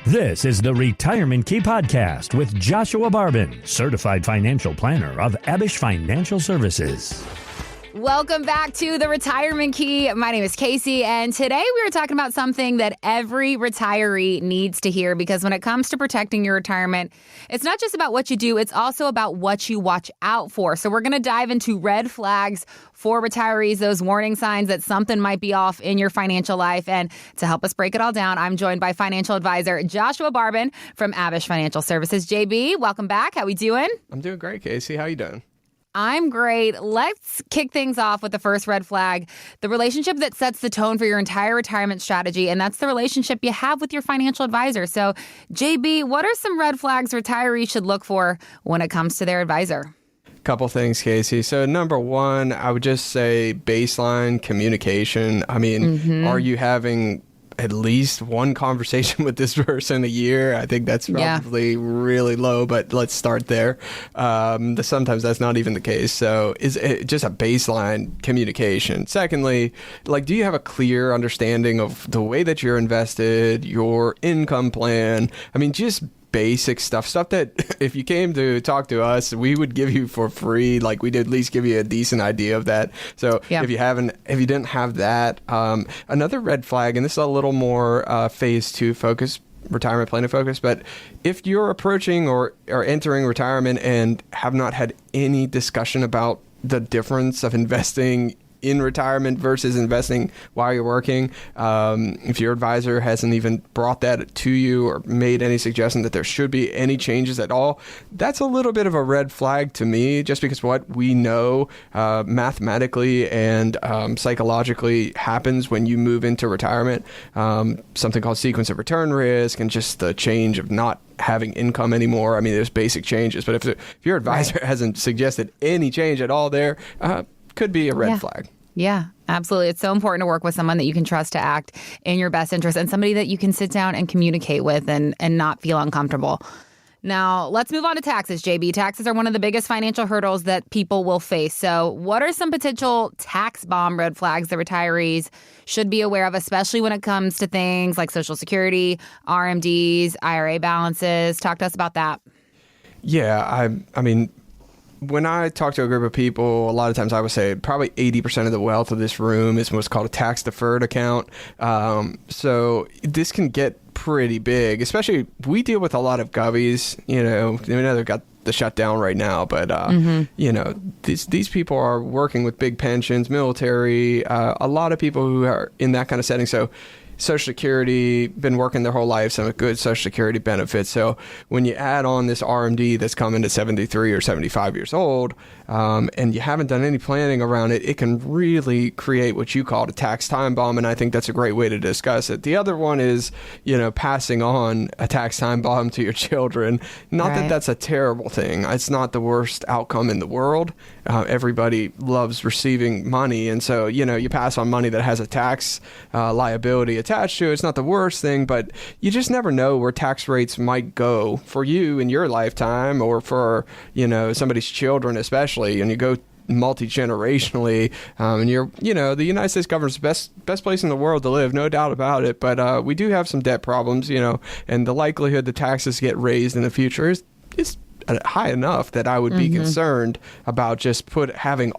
This is the Retirement Key Podcast with Joshua Barbin, certified financial planner of Abish Financial Services. Welcome back to the Retirement Key. My name is Casey, and today we are talking about something that every retiree needs to hear, because when it comes to protecting your retirement, it's not just about what you do, it's also about what you watch out for. So we're going to dive into red flags for retirees, those warning signs that something might be off in your financial life. And to help us break it all down, I'm joined by financial advisor Joshua Barbin from Abish Financial Services. JB, welcome back. How we doing? I'm doing great, Casey. How you doing? I'm great. Let's kick things off with the first red flag, the relationship that sets the tone for your entire retirement strategy, and that's the relationship you have with your financial advisor. So, JB, what are some red flags retirees should look for when it comes to their advisor? Couple things, Casey. So number one, I would just say baseline communication. I mean, are you having at least one conversation with this person a year? I think that's probably really low, but let's start there. Sometimes that's not even the case. So is it just a baseline communication? Secondly, do you have a clear understanding of the way that you're invested, your income plan? I mean, just basic stuff that if you came to talk to us, we would give you for free. We'd at least give you a decent idea of that. So if you didn't have that, another red flag, and this is a little more phase 2 focus, retirement planning focus, but if you're approaching or entering retirement and have not had any discussion about the difference of investing in retirement versus investing while you're working, if your advisor hasn't even brought that to you or made any suggestion that there should be any changes at all, that's a little bit of a red flag to me, just because what we know mathematically and psychologically happens when you move into retirement, something called sequence of return risk, and just the change of not having income anymore. I mean, there's basic changes, but if your advisor hasn't suggested any change at all there, could be a red flag. Yeah, absolutely. It's so important to work with someone that you can trust to act in your best interest, and somebody that you can sit down and communicate with and not feel uncomfortable. Now, let's move on to taxes, JB. Taxes are one of the biggest financial hurdles that people will face. So what are some potential tax bomb red flags that retirees should be aware of, especially when it comes to things like Social Security, RMDs, IRA balances? Talk to us about that. Yeah, I mean, when I talk to a group of people, a lot of times I would say probably 80% of the wealth of this room is what's called a tax-deferred account. So this can get pretty big, especially we deal with a lot of govies. I know they've got the shutdown right now, but these people are working with big pensions, military, a lot of people who are in that kind of setting. So Social Security, been working their whole life, some good Social Security benefits. So when you add on this RMD that's coming to 73 or 75 years old, and you haven't done any planning around it, it can really create what you call a tax time bomb. And I think that's a great way to discuss it. The other one is, passing on a tax time bomb to your children. Not that that's a terrible thing. It's not the worst outcome in the world. Everybody loves receiving money. And so, you pass on money that has a tax liability attached to it. It's not the worst thing, but you just never know where tax rates might go for you in your lifetime, or for, somebody's children, especially, and you go multi-generationally, and the United States government's best place in the world to live, no doubt about it. But we do have some debt problems, and the likelihood the taxes get raised in the future is high enough that I would be concerned about just having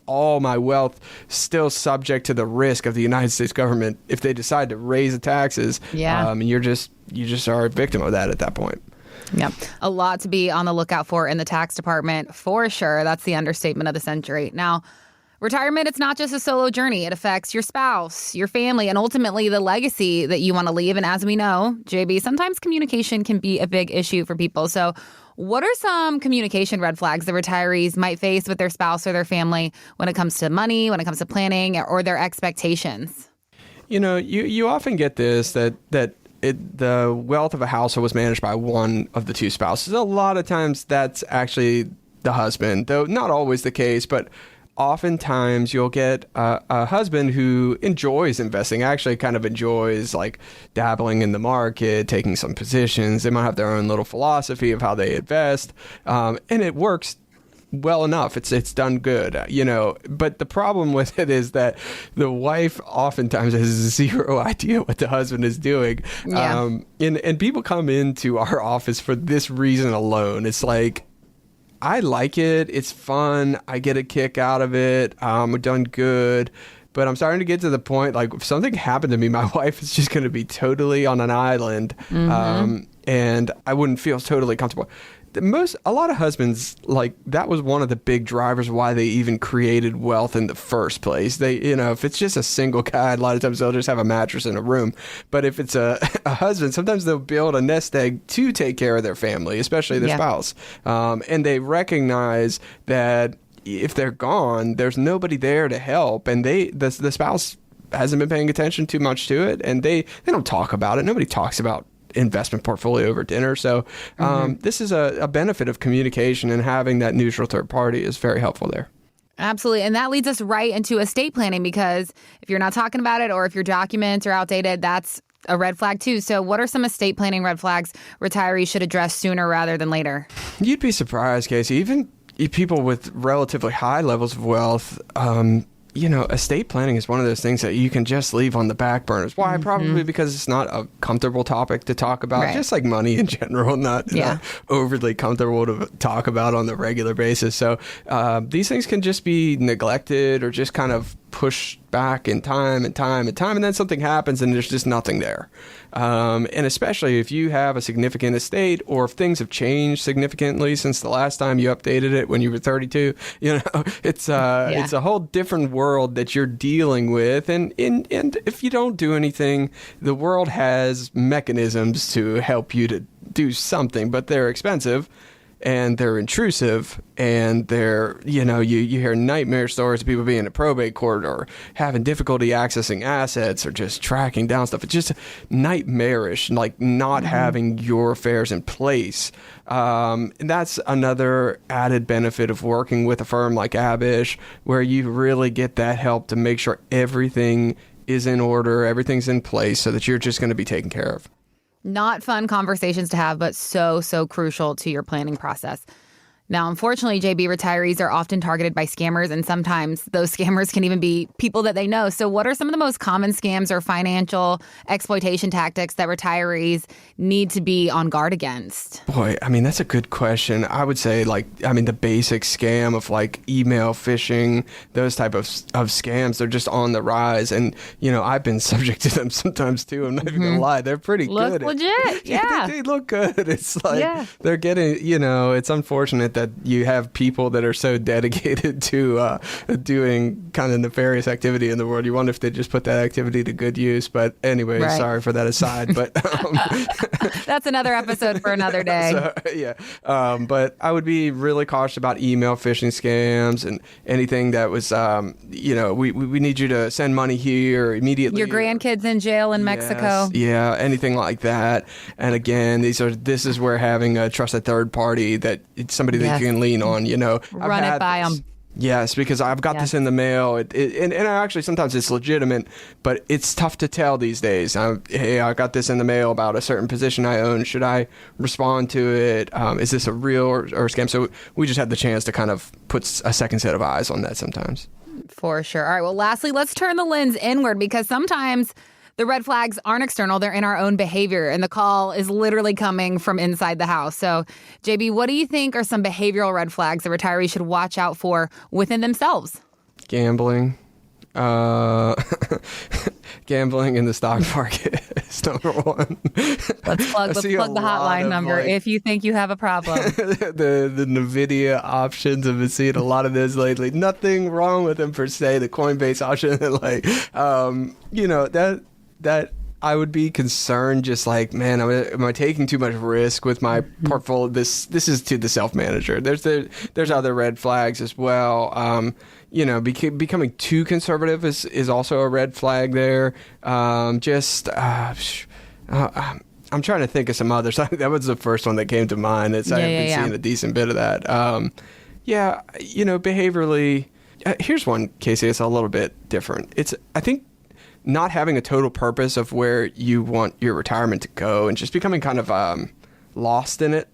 all my wealth still subject to the risk of the United States government if they decide to raise the taxes. And you just are a victim of that at that point. Yeah, a lot to be on the lookout for in the tax department, for sure. That's the understatement of the century. Now, retirement, it's not just a solo journey. It affects your spouse, your family, and ultimately the legacy that you want to leave. And as we know, JB, sometimes communication can be a big issue for people. So what are some communication red flags that retirees might face with their spouse or their family when it comes to money, when it comes to planning, or their expectations? You often get this, that the wealth of a household was managed by one of the two spouses. A lot of times that's actually the husband, though not always the case, but oftentimes you'll get a husband who enjoys investing, actually kind of enjoys dabbling in the market, taking some positions. They might have their own little philosophy of how they invest, and it works well enough. It's done good, But the problem with it is that the wife oftentimes has zero idea what the husband is doing. Yeah. And people come into our office for this reason alone. It's like, I like it. It's fun. I get a kick out of it. I've done good. But I'm starting to get to the point, like, if something happened to me, my wife is just going to be totally on an island. And I wouldn't feel totally comfortable. A lot of husbands, like, that was one of the big drivers why they even created wealth in the first place. They, if it's just a single guy, a lot of times they'll just have a mattress in a room. But if it's a husband, sometimes they'll build a nest egg to take care of their family, especially their spouse. And they recognize that if they're gone, there's nobody there to help. And the spouse hasn't been paying attention too much to it. And they don't talk about it. Nobody talks about investment portfolio over dinner. So this is a benefit of communication, and having that neutral third party is very helpful there. Absolutely. And that leads us right into estate planning, because if you're not talking about it, or if your documents are outdated, that's a red flag too. So what are some estate planning red flags retirees should address sooner rather than later? You'd be surprised, Casey. Even people with relatively high levels of wealth, estate planning is one of those things that you can just leave on the back burners. Why? Probably because it's not a comfortable topic to talk about, just like money in general, not overly comfortable to talk about on the regular basis. So these things can just be neglected or just kind of pushed back in time, and then something happens and there's just nothing there. And especially if you have a significant estate, or if things have changed significantly since the last time you updated it when you were 32, it's a whole different world that you're dealing with. And if you don't do anything, the world has mechanisms to help you to do something, but they're expensive. And they're intrusive, and they're, you hear nightmare stories of people being in a probate court, or having difficulty accessing assets, or just tracking down stuff. It's just nightmarish, like not having your affairs in place. And that's another added benefit of working with a firm like Abish, where you really get that help to make sure everything is in order, everything's in place, so that you're just going to be taken care of. Not fun conversations to have, but so crucial to your planning process. Now, unfortunately, JB, retirees are often targeted by scammers, and sometimes those scammers can even be people that they know. So what are some of the most common scams or financial exploitation tactics that retirees need to be on guard against? Boy, that's a good question. I would say, the basic scam of email phishing, those type of scams, they're just on the rise. And, I've been subject to them sometimes too. I'm not even going to lie. They're pretty good. Look legit. Yeah. They look good. It's like they're getting, it's unfortunate that you have people that are so dedicated to doing kind of nefarious activity in the world. You wonder if they just put that activity to good use. But anyway, sorry for that aside. But that's another episode for another day. But I would be really cautious about email phishing scams and anything that was, we need you to send money here immediately. Your grandkids in jail in Mexico. Yeah, anything like that. And again, this is where having a trusted third party, that it's somebody that you can lean on, Run it by them. Yes, because I've got this in the mail. And actually, sometimes it's legitimate, but it's tough to tell these days. Hey, I got this in the mail about a certain position I own. Should I respond to it? Is this a real or a scam? So we just had the chance to kind of put a second set of eyes on that sometimes. For sure. All right. Well, lastly, let's turn the lens inward, because sometimes the red flags aren't external. They're in our own behavior, and the call is literally coming from inside the house. So, JB, what do you think are some behavioral red flags that retirees should watch out for within themselves? Gambling. Gambling in the stock market is number one. Let's plug the hotline number if you think you have a problem. the NVIDIA options, I've been seeing a lot of this lately. Nothing wrong with them per se. The Coinbase option, that I would be concerned, just like, man, am I taking too much risk with my portfolio? This is to the self-manager. There's other red flags as well. Becoming too conservative is also a red flag there. I'm trying to think of some others. That was the first one that came to mind. I've been seeing a decent bit of that. Behaviorally, here's one, Casey, it's a little bit different. I think not having a total purpose of where you want your retirement to go, and just becoming kind of lost in it.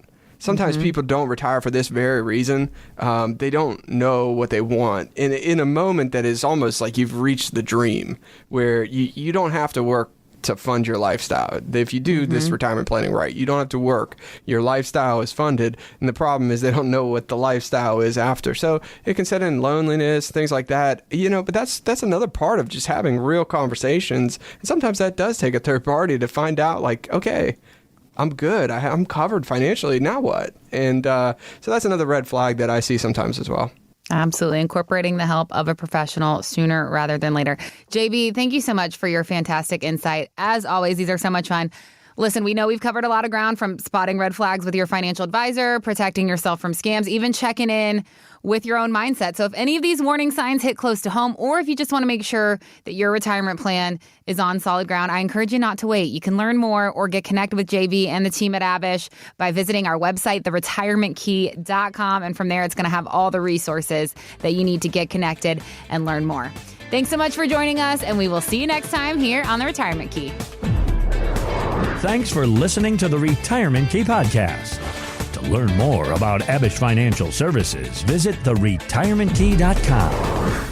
Sometimes people don't retire for this very reason. They don't know what they want. In a moment that is almost like you've reached the dream, where you don't have to work to fund your lifestyle. If you do this retirement planning right, you don't have to work. Your lifestyle is funded, and the problem is they don't know what the lifestyle is after. So it can set in loneliness, things like that. But that's another part of just having real conversations. And sometimes that does take a third party to find out, like, okay, I'm good. I'm covered financially. Now what? And so that's another red flag that I see sometimes as well. Absolutely. Incorporating the help of a professional sooner rather than later. JB, thank you so much for your fantastic insight. As always, these are so much fun. Listen, we know we've covered a lot of ground, from spotting red flags with your financial advisor, protecting yourself from scams, even checking in with your own mindset. So if any of these warning signs hit close to home, or if you just want to make sure that your retirement plan is on solid ground, I encourage you not to wait. You can learn more or get connected with JB and the team at Abish by visiting our website, theretirementkey.com. And from there, it's going to have all the resources that you need to get connected and learn more. Thanks so much for joining us, and we will see you next time here on The Retirement Key. Thanks for listening to the Retirement Key Podcast. To learn more about Abish Financial Services, visit theretirementkey.com.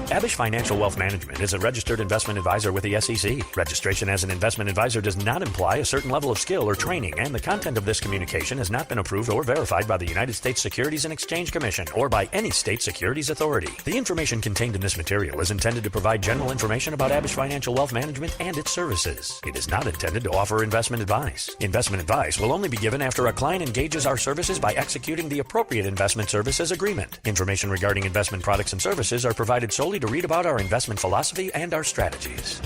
Abish Financial Wealth Management is a registered investment advisor with the SEC. Registration as an investment advisor does not imply a certain level of skill or training, and the content of this communication has not been approved or verified by the United States Securities and Exchange Commission or by any state securities authority. The information contained in this material is intended to provide general information about Abish Financial Wealth Management and its services. It is not intended to offer investment advice. Investment advice will only be given after a client engages our services by executing the appropriate investment services agreement. Information regarding investment products and services are provided solely to read about our investment philosophy and our strategies.